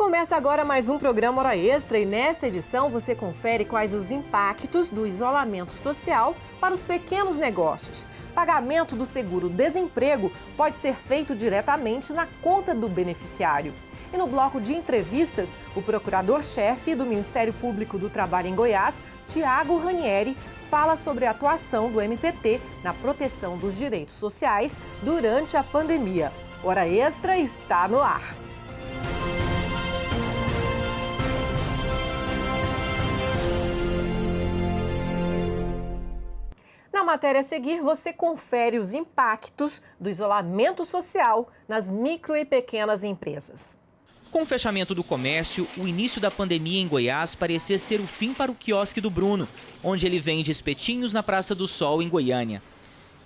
Começa agora mais um programa Hora Extra e nesta edição você confere quais os impactos do isolamento social para os pequenos negócios. Pagamento do seguro-desemprego pode ser feito diretamente na conta do beneficiário. E no bloco de entrevistas, o procurador-chefe do Ministério Público do Trabalho em Goiás, Tiago Ranieri, fala sobre a atuação do MPT na proteção dos direitos sociais durante a pandemia. Hora Extra está no ar. Na matéria a seguir, você confere os impactos do isolamento social nas micro e pequenas empresas. Com o fechamento do comércio, o início da pandemia em Goiás parecia ser o fim para o quiosque do Bruno, onde ele vende espetinhos na Praça do Sol, em Goiânia.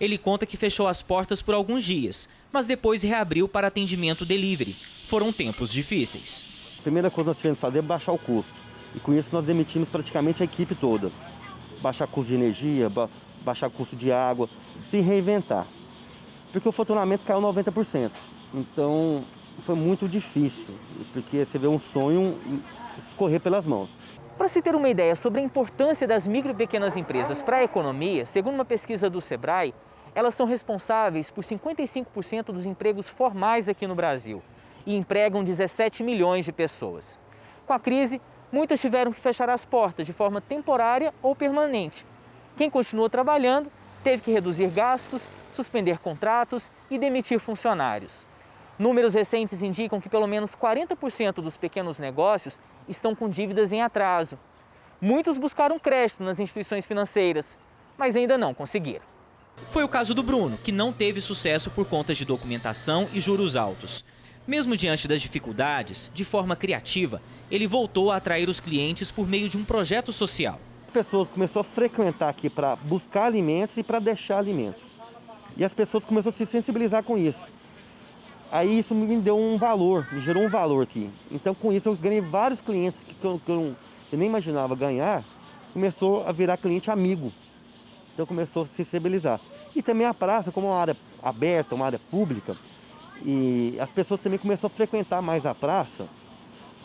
Ele conta que fechou as portas por alguns dias, mas depois reabriu para atendimento delivery. Foram tempos difíceis. A primeira coisa que nós tivemos que fazer é baixar o custo. E com isso nós demitimos praticamente a equipe toda. Baixar custo de energia, baixar custo de água, se reinventar. Porque o faturamento caiu 90%. Então foi muito difícil, porque você vê um sonho escorrer pelas mãos. Para se ter uma ideia sobre a importância das micro e pequenas empresas para a economia, segundo uma pesquisa do Sebrae, elas são responsáveis por 55% dos empregos formais aqui no Brasil e empregam 17 milhões de pessoas. Com a crise, muitas tiveram que fechar as portas de forma temporária ou permanente. Quem continuou trabalhando teve que reduzir gastos, suspender contratos e demitir funcionários. Números recentes indicam que pelo menos 40% dos pequenos negócios estão com dívidas em atraso. Muitos buscaram crédito nas instituições financeiras, mas ainda não conseguiram. Foi o caso do Bruno, que não teve sucesso por conta de documentação e juros altos. Mesmo diante das dificuldades, de forma criativa, ele voltou a atrair os clientes por meio de um projeto social. As pessoas começaram a frequentar aqui para buscar alimentos e para deixar alimentos. E as pessoas começaram a se sensibilizar com isso. Aí isso me deu um valor, me gerou um valor aqui. Então com isso eu ganhei vários clientes que eu nem imaginava ganhar, começou a virar cliente amigo. Então começou a se sensibilizar. E também a praça, como uma área aberta, uma área pública, e as pessoas também começaram a frequentar mais a praça,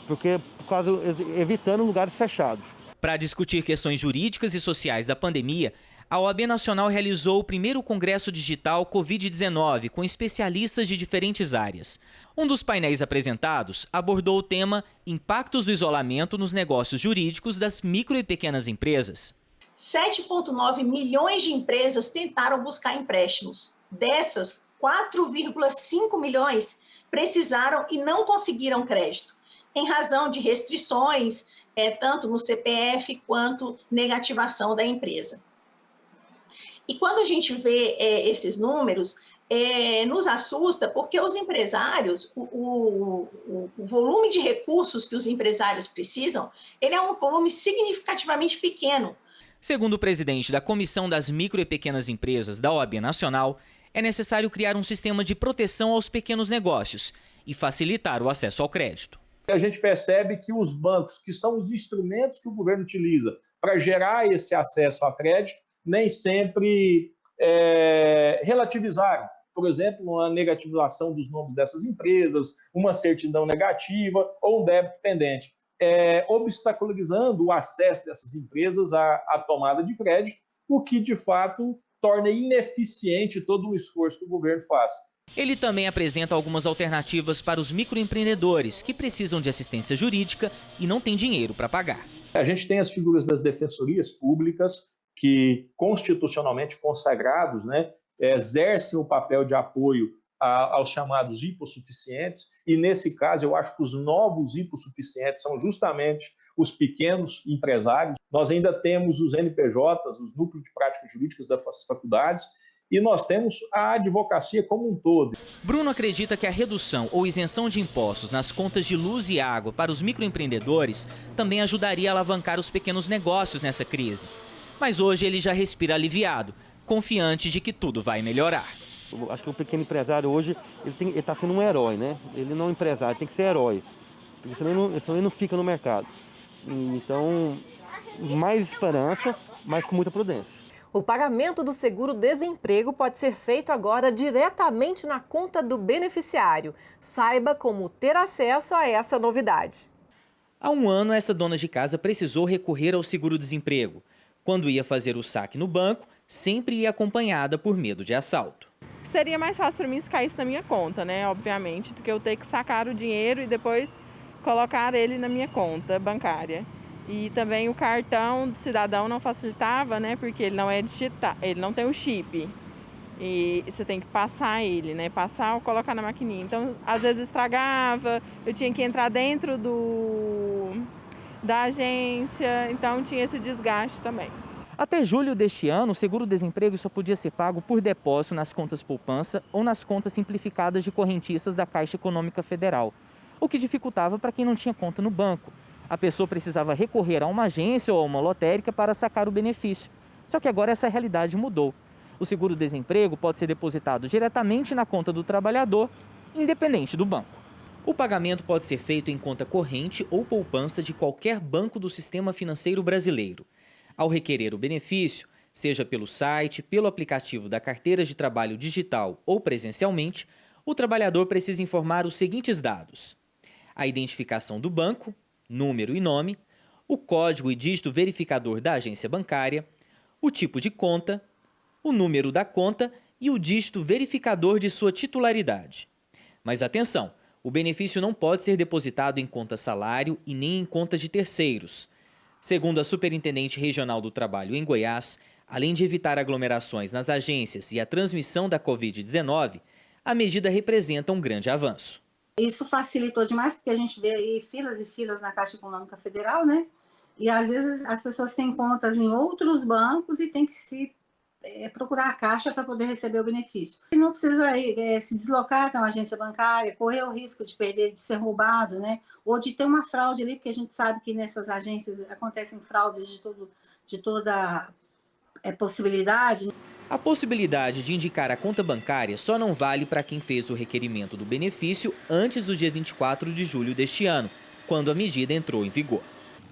porque por causa evitando lugares fechados. Para discutir questões jurídicas e sociais da pandemia, a OAB Nacional realizou o primeiro Congresso Digital Covid-19 com especialistas de diferentes áreas. Um dos painéis apresentados abordou o tema Impactos do isolamento nos negócios jurídicos das micro e pequenas empresas. 7,9 milhões de empresas tentaram buscar empréstimos. Dessas, 4,5 milhões precisaram e não conseguiram crédito, em razão de restrições, tanto no CPF quanto negativação da empresa. E quando a gente vê esses números, nos assusta porque os empresários, o volume de recursos que os empresários precisam, ele é um volume significativamente pequeno. Segundo o presidente da Comissão das Micro e Pequenas Empresas da OAB Nacional, é necessário criar um sistema de proteção aos pequenos negócios e facilitar o acesso ao crédito. A gente percebe que os bancos, que são os instrumentos que o governo utiliza para gerar esse acesso a crédito, nem sempre relativizaram. Por exemplo, uma negativização dos nomes dessas empresas, uma certidão negativa ou um débito pendente, obstaculizando o acesso dessas empresas à tomada de crédito, o que, de fato, torna ineficiente todo o esforço que o governo faz. Ele também apresenta algumas alternativas para os microempreendedores que precisam de assistência jurídica e não têm dinheiro para pagar. A gente tem as figuras das defensorias públicas que, constitucionalmente consagrados, exercem o papel de apoio aos chamados hipossuficientes, e nesse caso eu acho que os novos hipossuficientes são justamente os pequenos empresários. Nós ainda temos os NPJs, os núcleos de práticas jurídicas das faculdades, e nós temos a advocacia como um todo. Bruno acredita que a redução ou isenção de impostos nas contas de luz e água para os microempreendedores também ajudaria a alavancar os pequenos negócios nessa crise. Mas hoje ele já respira aliviado, confiante de que tudo vai melhorar. Eu acho que o pequeno empresário hoje ele está sendo um herói, né? Ele não é um empresário, tem que ser herói, porque senão ele não fica no mercado. Então, mais esperança, mas com muita prudência. O pagamento do seguro-desemprego pode ser feito agora diretamente na conta do beneficiário. Saiba como ter acesso a essa novidade. Há um ano, essa dona de casa precisou recorrer ao seguro-desemprego. Quando ia fazer o saque no banco, sempre ia acompanhada por medo de assalto. Seria mais fácil para mim se caísse na minha conta, né? Obviamente, do que eu ter que sacar o dinheiro e depois colocar ele na minha conta bancária. E também o cartão do cidadão não facilitava, né? Porque ele não é digital, ele não tem o chip. E você tem que passar ele, né? Passar ou colocar na maquininha. Então, às vezes estragava, eu tinha que entrar dentro da agência, então tinha esse desgaste também. Até julho deste ano, o seguro-desemprego só podia ser pago por depósito nas contas poupança ou nas contas simplificadas de correntistas da Caixa Econômica Federal, o que dificultava para quem não tinha conta no banco. A pessoa precisava recorrer a uma agência ou a uma lotérica para sacar o benefício. Só que agora essa realidade mudou. O seguro-desemprego pode ser depositado diretamente na conta do trabalhador, independente do banco. O pagamento pode ser feito em conta corrente ou poupança de qualquer banco do sistema financeiro brasileiro. Ao requerer o benefício, seja pelo site, pelo aplicativo da carteira de trabalho digital ou presencialmente, o trabalhador precisa informar os seguintes dados: a identificação do banco, número e nome, o código e dígito verificador da agência bancária, o tipo de conta, o número da conta e o dígito verificador de sua titularidade. Mas atenção, o benefício não pode ser depositado em conta salário e nem em contas de terceiros. Segundo a Superintendente Regional do Trabalho em Goiás, além de evitar aglomerações nas agências e a transmissão da Covid-19, a medida representa um grande avanço. Isso facilitou demais, porque a gente vê aí filas e filas na Caixa Econômica Federal, né? E às vezes as pessoas têm contas em outros bancos e tem que se procurar a Caixa para poder receber o benefício. E não precisa se deslocar até uma agência bancária, correr o risco de perder, de ser roubado, né? Ou de ter uma fraude ali, porque a gente sabe que nessas agências acontecem fraudes de toda possibilidade. A possibilidade de indicar a conta bancária só não vale para quem fez o requerimento do benefício antes do dia 24 de julho deste ano, quando a medida entrou em vigor.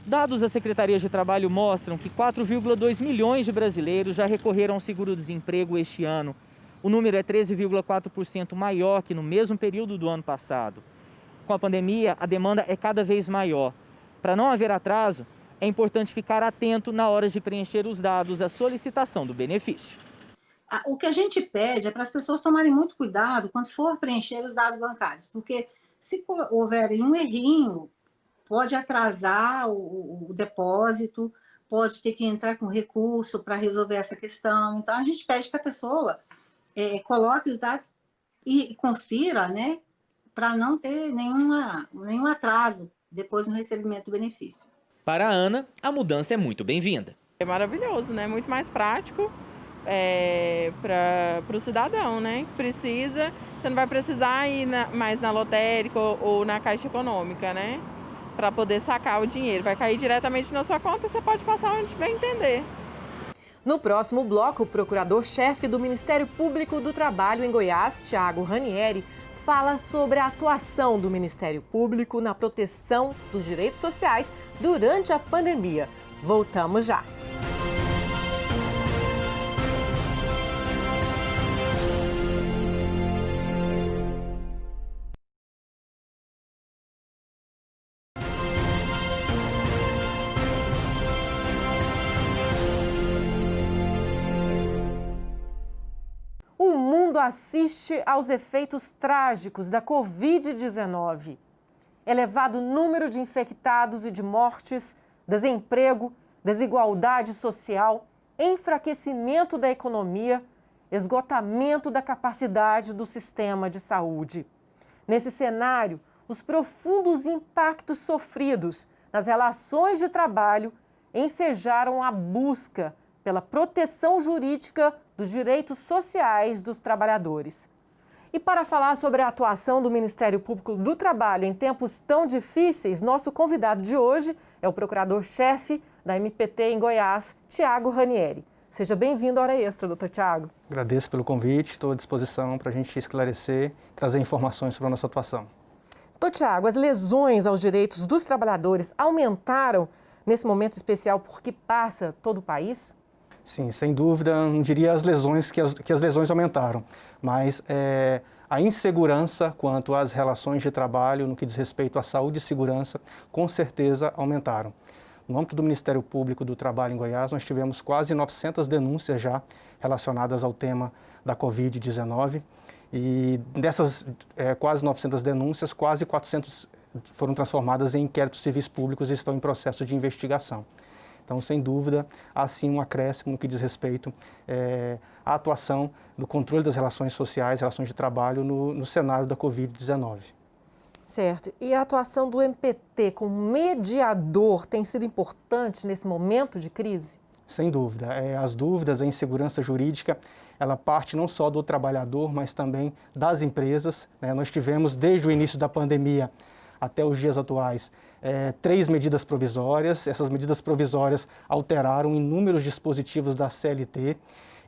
Dados da Secretaria de Trabalho mostram que 4,2 milhões de brasileiros já recorreram ao seguro-desemprego este ano. O número é 13,4% maior que no mesmo período do ano passado. Com a pandemia, a demanda é cada vez maior. Para não haver atraso, é importante ficar atento na hora de preencher os dados da solicitação do benefício. O que a gente pede é para as pessoas tomarem muito cuidado quando for preencher os dados bancários, porque se houver um errinho, pode atrasar o depósito, pode ter que entrar com recurso para resolver essa questão. Então, a gente pede que a pessoa coloque os dados e confira, né, para não ter nenhum atraso depois no recebimento do benefício. Para a Ana, a mudança é muito bem-vinda. É maravilhoso, né? Muito mais prático para o cidadão, né? Precisa, você não vai precisar ir mais na lotérica ou na Caixa Econômica, né? Para poder sacar o dinheiro. Vai cair diretamente na sua conta, você pode passar onde bem entender. No próximo bloco, o procurador-chefe do Ministério Público do Trabalho em Goiás, Thiago Ranieri, fala sobre a atuação do Ministério Público na proteção dos direitos sociais durante a pandemia. Voltamos já. O mundo assiste aos efeitos trágicos da Covid-19. Elevado número de infectados e de mortes, desemprego, desigualdade social, enfraquecimento da economia, esgotamento da capacidade do sistema de saúde. Nesse cenário, os profundos impactos sofridos nas relações de trabalho ensejaram a busca pela proteção jurídica dos direitos sociais dos trabalhadores. E para falar sobre a atuação do Ministério Público do Trabalho em tempos tão difíceis, nosso convidado de hoje é o procurador-chefe da MPT em Goiás, Thiago Ranieri. Seja bem-vindo à Hora Extra, doutor Thiago. Agradeço pelo convite, estou à disposição para a gente esclarecer, trazer informações sobre a nossa atuação. Doutor Thiago, as lesões aos direitos dos trabalhadores aumentaram nesse momento especial porque passa todo o país? Sim, sem dúvida, não diria as lesões, que as lesões aumentaram, mas a insegurança quanto às relações de trabalho, no que diz respeito à saúde e segurança, com certeza aumentaram. No âmbito do Ministério Público do Trabalho em Goiás, nós tivemos quase 900 denúncias já relacionadas ao tema da Covid-19 e dessas quase 900 denúncias, quase 400 foram transformadas em inquéritos civis públicos e estão em processo de investigação. Então, sem dúvida, há sim um acréscimo no que diz respeito à atuação do controle das relações sociais, relações de trabalho no cenário da Covid-19. Certo. E a atuação do MPT como mediador tem sido importante nesse momento de crise? Sem dúvida. As dúvidas, a insegurança jurídica, ela parte não só do trabalhador, mas também das empresas, né? Nós tivemos, desde o início da pandemia até os dias atuais, 3 medidas provisórias. Essas medidas provisórias alteraram inúmeros dispositivos da CLT.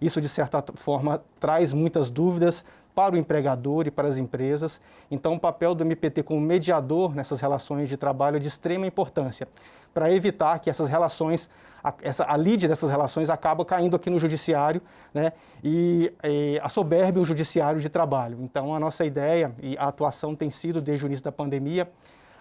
Isso, de certa forma, traz muitas dúvidas para o empregador e para as empresas. Então, o papel do MPT como mediador nessas relações de trabalho é de extrema importância, para evitar que essas relações, a lide dessas relações acaba caindo aqui no judiciário, né, e assoberbe o judiciário de trabalho. Então, a nossa ideia e a atuação tem sido, desde o início da pandemia,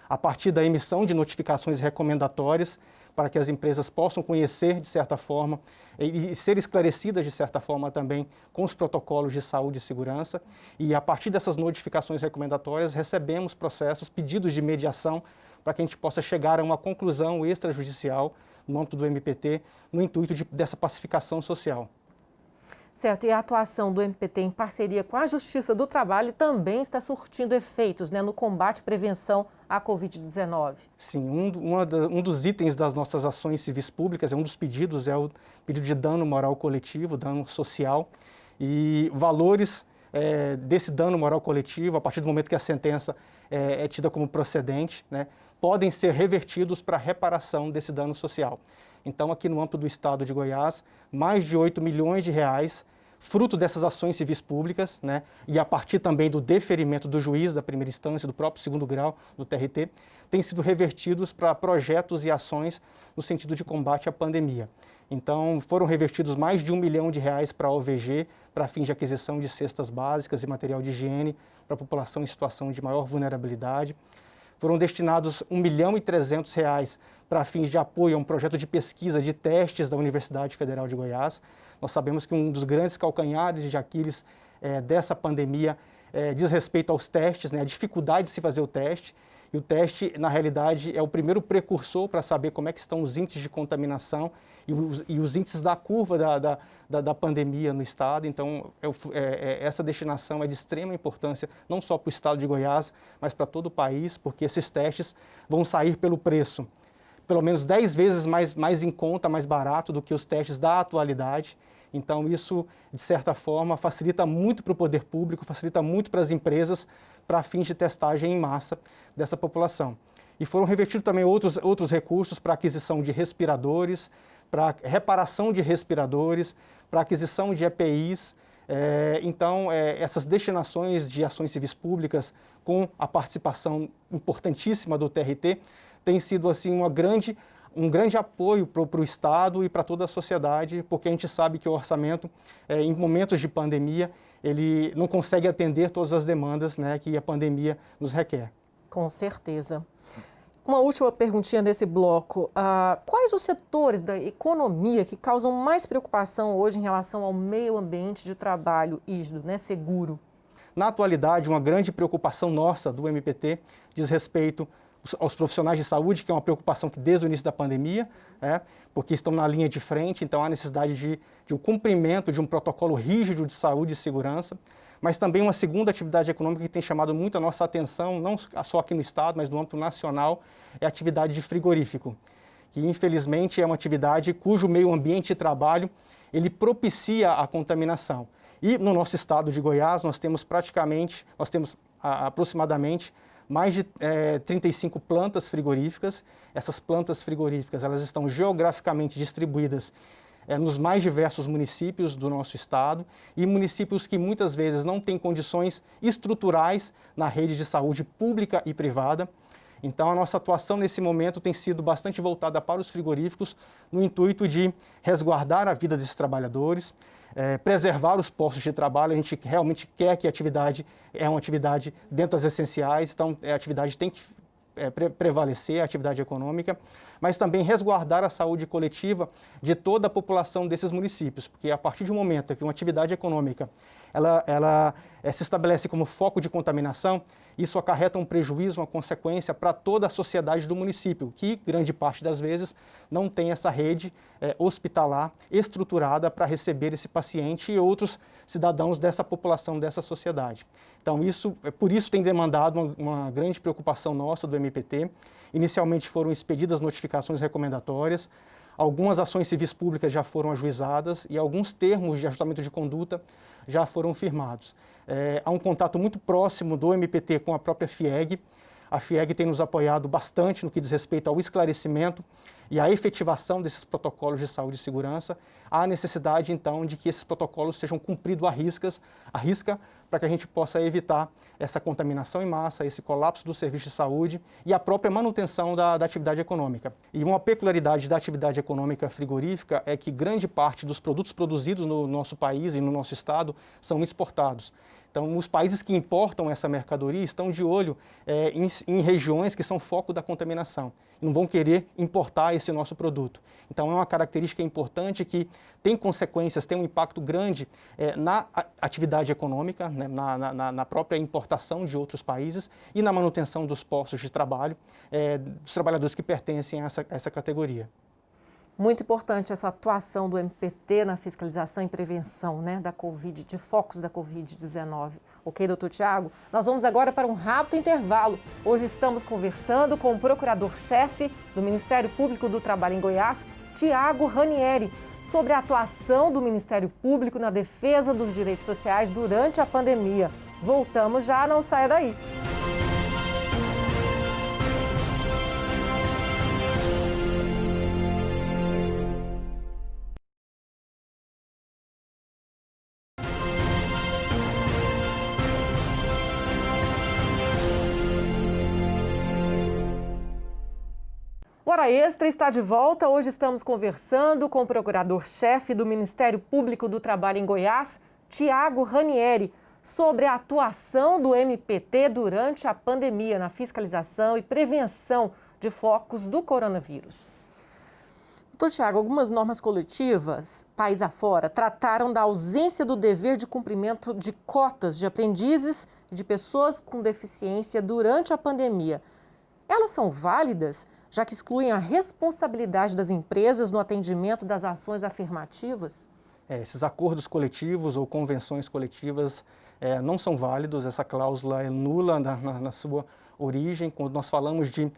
a partir da emissão de notificações recomendatórias, para que as empresas possam conhecer, de certa forma, e ser esclarecidas, de certa forma, também com os protocolos de saúde e segurança. E, a partir dessas notificações recomendatórias, recebemos processos, pedidos de mediação, para que a gente possa chegar a uma conclusão extrajudicial no âmbito do MPT, no intuito dessa pacificação social. Certo, e a atuação do MPT em parceria com a Justiça do Trabalho também está surtindo efeitos, né, no combate e prevenção à Covid-19. Sim, um dos itens das nossas ações civis públicas, um dos pedidos é o pedido de dano moral coletivo, dano social, e valores desse dano moral coletivo, a partir do momento que a sentença é tida como procedente, né, podem ser revertidos para a reparação desse dano social. Então, aqui no âmbito do Estado de Goiás, mais de 8 milhões de reais, fruto dessas ações civis públicas, né, e a partir também do deferimento do juiz da primeira instância, do próprio segundo grau, do TRT, têm sido revertidos para projetos e ações no sentido de combate à pandemia. Então, foram revertidos mais de R$1 milhão para a OVG, para fins de aquisição de cestas básicas e material de higiene para a população em situação de maior vulnerabilidade. Foram destinados R$1.300.000 para fins de apoio a um projeto de pesquisa de testes da Universidade Federal de Goiás. Nós sabemos que um dos grandes calcanhares de Aquiles dessa pandemia diz respeito aos testes, né, a dificuldade de se fazer o teste. E o teste, na realidade, é o primeiro precursor para saber como é que estão os índices de contaminação e os índices da curva da pandemia no estado. Então, essa destinação é de extrema importância, não só para o estado de Goiás, mas para todo o país, porque esses testes vão sair pelo preço, pelo menos 10 vezes mais em conta, mais barato do que os testes da atualidade. Então, isso, de certa forma, facilita muito para o poder público, facilita muito para as empresas, para fins de testagem em massa dessa população. E foram revertidos também outros recursos para aquisição de respiradores, para reparação de respiradores, para aquisição de EPIs. Então, essas destinações de ações civis públicas, com a participação importantíssima do TRT, tem sido assim um grande apoio para o Estado e para toda a sociedade, porque a gente sabe que o orçamento, em momentos de pandemia, ele não consegue atender todas as demandas, né, que a pandemia nos requer. Com certeza. Uma última perguntinha nesse bloco. Quais os setores da economia que causam mais preocupação hoje em relação ao meio ambiente de trabalho rígido, né, seguro? Na atualidade, uma grande preocupação nossa do MPT diz respeito aos profissionais de saúde, que é uma preocupação que desde o início da pandemia, porque estão na linha de frente, então há necessidade de um cumprimento de um protocolo rígido de saúde e segurança, mas também uma segunda atividade econômica que tem chamado muito a nossa atenção, não só aqui no estado, mas no âmbito nacional, é a atividade de frigorífico, que infelizmente é uma atividade cujo meio ambiente de trabalho ele propicia a contaminação. E no nosso estado de Goiás nós temos aproximadamente mais de 35 plantas frigoríficas. Essas plantas frigoríficas elas estão geograficamente distribuídas nos mais diversos municípios do nosso estado e municípios que muitas vezes não têm condições estruturais na rede de saúde pública e privada. Então, a nossa atuação nesse momento tem sido bastante voltada para os frigoríficos, no intuito de resguardar a vida desses trabalhadores, preservar os postos de trabalho. A gente realmente quer que a atividade é uma atividade dentro das essenciais, então a atividade tem que prevalecer, a atividade econômica, mas também resguardar a saúde coletiva de toda a população desses municípios, porque a partir de um momento que uma atividade econômica ela se estabelece como foco de contaminação, isso acarreta um prejuízo, uma consequência para toda a sociedade do município, que grande parte das vezes não tem essa rede hospitalar estruturada para receber esse paciente e outros cidadãos dessa população, dessa sociedade. Então, por isso tem demandado uma grande preocupação nossa do MPT. Inicialmente foram expedidas notificações recomendatórias, algumas ações civis públicas já foram ajuizadas e alguns termos de ajustamento de conduta já foram firmados. Há um contato muito próximo do MPT com a própria FIEG. A FIEG tem nos apoiado bastante no que diz respeito ao esclarecimento e à efetivação desses protocolos de saúde e segurança. Há necessidade, então, de que esses protocolos sejam cumpridos à risca, para que a gente possa evitar essa contaminação em massa, esse colapso do serviço de saúde e a própria manutenção da atividade econômica. E uma peculiaridade da atividade econômica frigorífica é que grande parte dos produtos produzidos no nosso país e no nosso estado são exportados. Então, os países que importam essa mercadoria estão de olho em regiões que são foco da contaminação. Não vão querer importar esse nosso produto. Então, é uma característica importante que tem consequências, tem um impacto grande na atividade econômica, né, na própria importação de outros países e na manutenção dos postos de trabalho dos trabalhadores que pertencem a essa categoria. Muito importante essa atuação do MPT na fiscalização e prevenção, né, da Covid, de focos da Covid-19. Ok, doutor Tiago? Nós vamos agora para um rápido intervalo. Hoje estamos conversando com o procurador-chefe do Ministério Público do Trabalho em Goiás, Tiago Ranieri, sobre a atuação do Ministério Público na defesa dos direitos sociais durante a pandemia. Voltamos já, não saia daí. Hora Extra está de volta. Hoje estamos conversando com o procurador-chefe do Ministério Público do Trabalho em Goiás, Tiago Ranieri, sobre a atuação do MPT durante a pandemia na fiscalização e prevenção de focos do coronavírus. Doutor Tiago, algumas normas coletivas, país afora, trataram da ausência do dever de cumprimento de cotas de aprendizes e de pessoas com deficiência durante a pandemia. Elas são válidas, já que excluem a responsabilidade das empresas no atendimento das ações afirmativas? Esses acordos coletivos ou convenções coletivas não são válidos, essa cláusula é nula na sua origem. Quando nós falamos de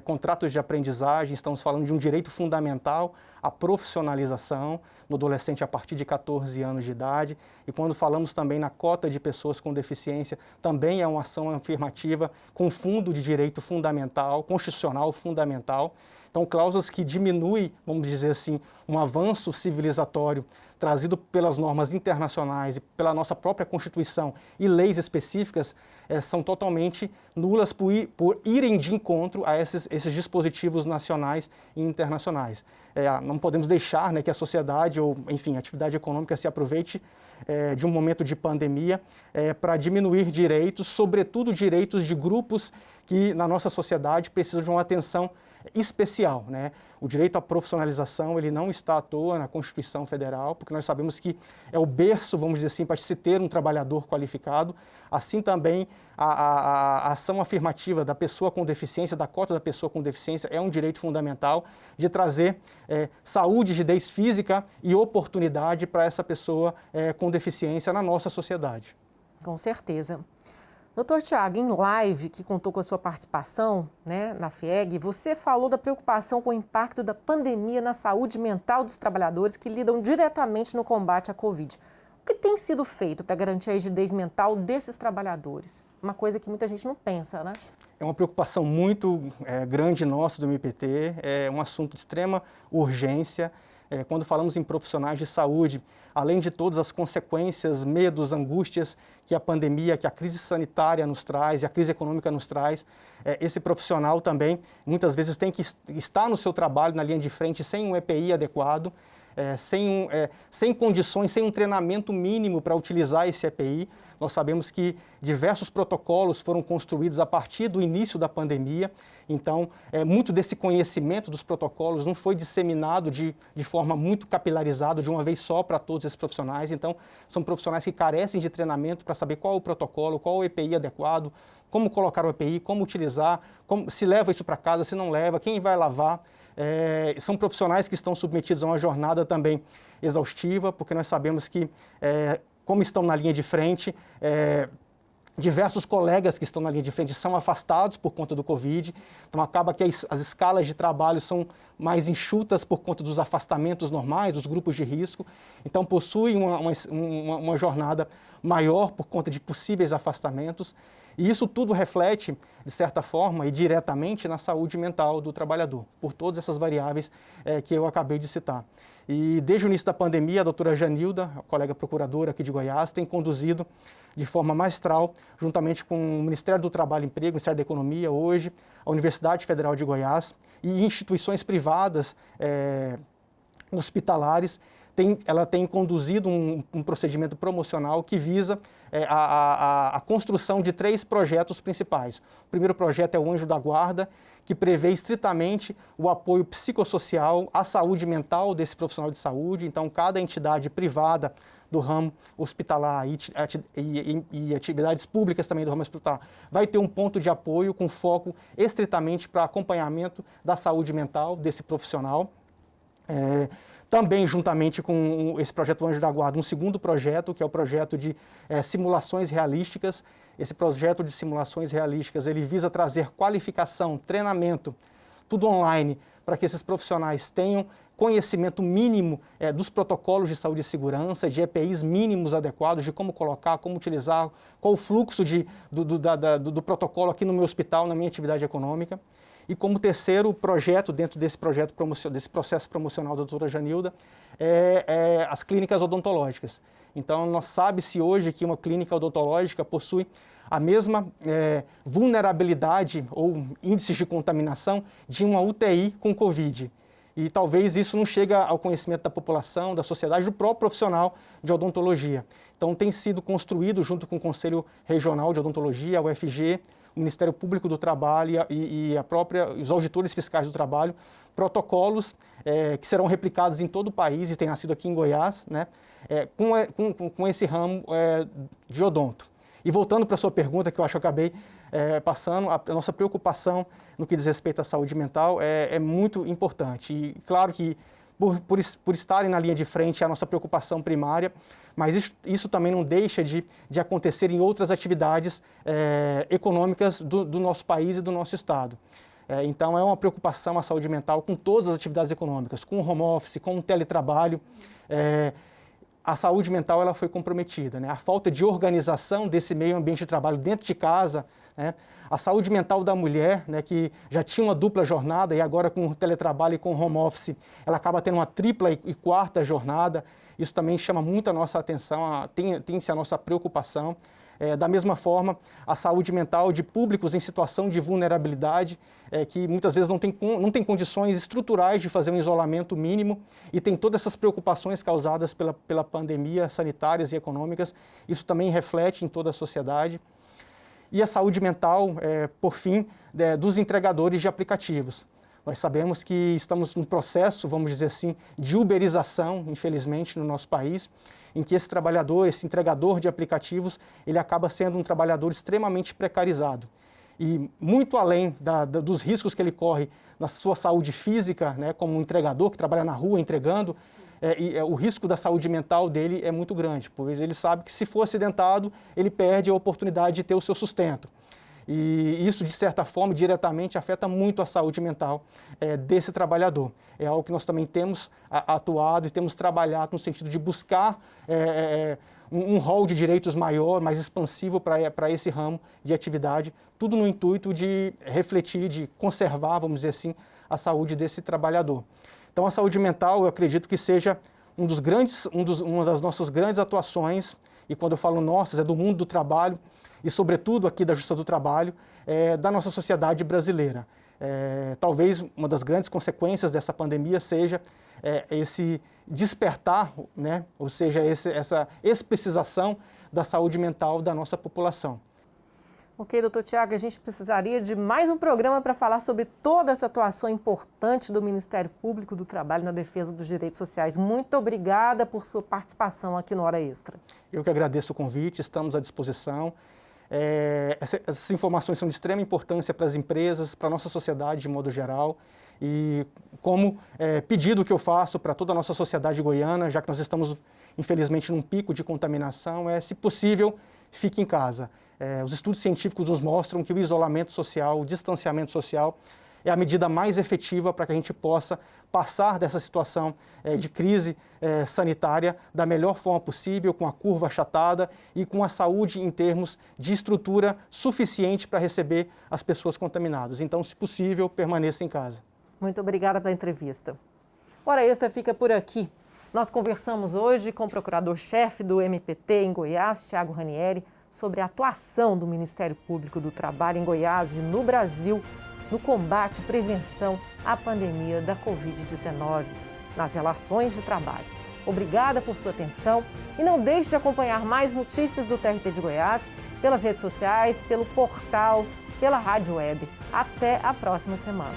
contratos de aprendizagem, estamos falando de um direito fundamental à profissionalização no adolescente a partir de 14 anos de idade. E quando falamos também na cota de pessoas com deficiência, também é uma ação afirmativa com fundo de direito fundamental, constitucional fundamental. Então, cláusulas que diminuem, vamos dizer assim, um avanço civilizatório trazido pelas normas internacionais e pela nossa própria Constituição e leis específicas, são totalmente nulas por irem de encontro a esses dispositivos nacionais e internacionais. Não podemos deixar, né, que a sociedade ou, enfim, a atividade econômica se aproveite de um momento de pandemia para diminuir direitos, sobretudo direitos de grupos que na nossa sociedade precisam de uma atenção especial, né? O direito à profissionalização, ele não está à toa na Constituição Federal, porque nós sabemos que é o berço, vamos dizer assim, para se ter um trabalhador qualificado. Assim também a ação afirmativa da pessoa com deficiência, da cota da pessoa com deficiência, é um direito fundamental de trazer saúde, rigidez física e oportunidade para essa pessoa com deficiência na nossa sociedade. Com certeza. Doutor Tiago, em live que contou com a sua participação, né, na FIEG, você falou da preocupação com o impacto da pandemia na saúde mental dos trabalhadores que lidam diretamente no combate à Covid. O que tem sido feito para garantir a rigidez mental desses trabalhadores? Uma coisa que muita gente não pensa, né? É uma preocupação muito grande nossa do MPT, é um assunto de extrema urgência. Quando falamos em profissionais de saúde, além de todas as consequências, medos, angústias que a pandemia, que a crise sanitária nos traz e a crise econômica nos traz, esse profissional também muitas vezes tem que estar no seu trabalho, na linha de frente, sem um EPI adequado, sem condições, sem um treinamento mínimo para utilizar esse EPI. Nós sabemos que diversos protocolos foram construídos a partir do início da pandemia, então muito desse conhecimento dos protocolos não foi disseminado de forma muito capilarizada, de uma vez só para todos esses profissionais. Então, são profissionais que carecem de treinamento para saber qual é o protocolo, qual é o EPI adequado, como colocar o EPI, como utilizar, se leva isso para casa, se não leva, quem vai lavar. São profissionais que estão submetidos a uma jornada também exaustiva, porque nós sabemos que, como estão na linha de frente, diversos colegas que estão na linha de frente são afastados por conta do Covid, então acaba que as escalas de trabalho são mais enxutas por conta dos afastamentos normais, dos grupos de risco, então possuem uma jornada maior por conta de possíveis afastamentos, e isso tudo reflete, de certa forma e diretamente, na saúde mental do trabalhador, por todas essas variáveis que eu acabei de citar. E desde o início da pandemia, a doutora Janilda, a colega procuradora aqui de Goiás, tem conduzido de forma magistral, juntamente com o Ministério do Trabalho e Emprego, o Ministério da Economia, hoje, a Universidade Federal de Goiás e instituições privadas hospitalares, ela tem conduzido um procedimento promocional que visa a construção de 3 projetos principais. O primeiro projeto é o Anjo da Guarda, que prevê estritamente o apoio psicossocial à saúde mental desse profissional de saúde. Então, cada entidade privada do ramo hospitalar e atividades públicas também do ramo hospitalar vai ter um ponto de apoio com foco estritamente para acompanhamento da saúde mental desse profissional. Também, juntamente com esse projeto Anjo da Guarda, um segundo projeto, que é o projeto de simulações realísticas. Esse projeto de simulações realísticas, ele visa trazer qualificação, treinamento, tudo online, para que esses profissionais tenham conhecimento mínimo dos protocolos de saúde e segurança, de EPIs mínimos adequados, de como colocar, como utilizar, qual o fluxo do protocolo aqui no meu hospital, na minha atividade econômica. E como terceiro projeto, dentro desse processo promocional da doutora Janilda, as clínicas odontológicas. Então, nós sabe-se hoje que uma clínica odontológica possui a mesma vulnerabilidade ou índices de contaminação de uma UTI com Covid. E talvez isso não chegue ao conhecimento da população, da sociedade, do próprio profissional de odontologia. Então, tem sido construído, junto com o Conselho Regional de Odontologia, a UFG, o Ministério Público do Trabalho e os auditores fiscais do trabalho, protocolos que serão replicados em todo o país e tem nascido aqui em Goiás, né, com esse ramo de odonto. E voltando para a sua pergunta, que eu acho que eu acabei passando, a nossa preocupação no que diz respeito à saúde mental é muito importante. E claro que por estarem na linha de frente é a nossa preocupação primária, mas isso também não deixa de acontecer em outras atividades econômicas do nosso país e do nosso Estado. Então, é uma preocupação a saúde mental com todas as atividades econômicas, com o home office, com o teletrabalho. A saúde mental ela foi comprometida, né? A falta de organização desse meio ambiente de trabalho dentro de casa, né? A saúde mental da mulher, né, que já tinha uma dupla jornada e agora com o teletrabalho e com o home office, ela acaba tendo uma tripla e quarta jornada. Isso também chama muito a nossa atenção, tem-se a nossa preocupação. Da mesma forma, a saúde mental de públicos em situação de vulnerabilidade, que muitas vezes não tem condições estruturais de fazer um isolamento mínimo e tem todas essas preocupações causadas pela pandemia, sanitárias e econômicas. Isso também reflete em toda a sociedade. E a saúde mental, por fim, dos entregadores de aplicativos. Nós sabemos que estamos num processo, vamos dizer assim, de uberização, infelizmente, no nosso país, em que esse trabalhador, esse entregador de aplicativos, ele acaba sendo um trabalhador extremamente precarizado. E muito além dos riscos que ele corre na sua saúde física, né, como um entregador que trabalha na rua entregando, o risco da saúde mental dele é muito grande, pois ele sabe que se for acidentado, ele perde a oportunidade de ter o seu sustento. E isso, de certa forma, diretamente afeta muito a saúde mental desse trabalhador. É algo que nós também temos atuado e temos trabalhado no sentido de buscar um rol de direitos maior, mais expansivo para esse ramo de atividade, tudo no intuito de refletir, de conservar, vamos dizer assim, a saúde desse trabalhador. Então, a saúde mental, eu acredito que seja uma das nossas grandes atuações, e quando eu falo nossas, é do mundo do trabalho, e sobretudo aqui da Justiça do Trabalho, da nossa sociedade brasileira. Talvez uma das grandes consequências dessa pandemia seja esse despertar, né? Ou seja, essa explicitação da saúde mental da nossa população. Ok, doutor Tiago, a gente precisaria de mais um programa para falar sobre toda essa atuação importante do Ministério Público do Trabalho na defesa dos direitos sociais. Muito obrigada por sua participação aqui no Hora Extra. Eu que agradeço o convite, estamos à disposição. Essas informações são de extrema importância para as empresas, para a nossa sociedade de modo geral. E como pedido que eu faço para toda a nossa sociedade goiana, já que nós estamos, infelizmente, num pico de contaminação, se possível, fique em casa. Os estudos científicos nos mostram que o isolamento social, o distanciamento social, é a medida mais efetiva para que a gente possa passar dessa situação de crise sanitária da melhor forma possível, com a curva achatada e com a saúde em termos de estrutura suficiente para receber as pessoas contaminadas. Então, se possível, permaneça em casa. Muito obrigada pela entrevista. Hora Extra fica por aqui. Nós conversamos hoje com o procurador-chefe do MPT em Goiás, Thiago Ranieri, sobre a atuação do Ministério Público do Trabalho em Goiás e no Brasil no combate e prevenção à pandemia da Covid-19 nas relações de trabalho. Obrigada por sua atenção e não deixe de acompanhar mais notícias do TRT de Goiás pelas redes sociais, pelo portal, pela rádio web. Até a próxima semana.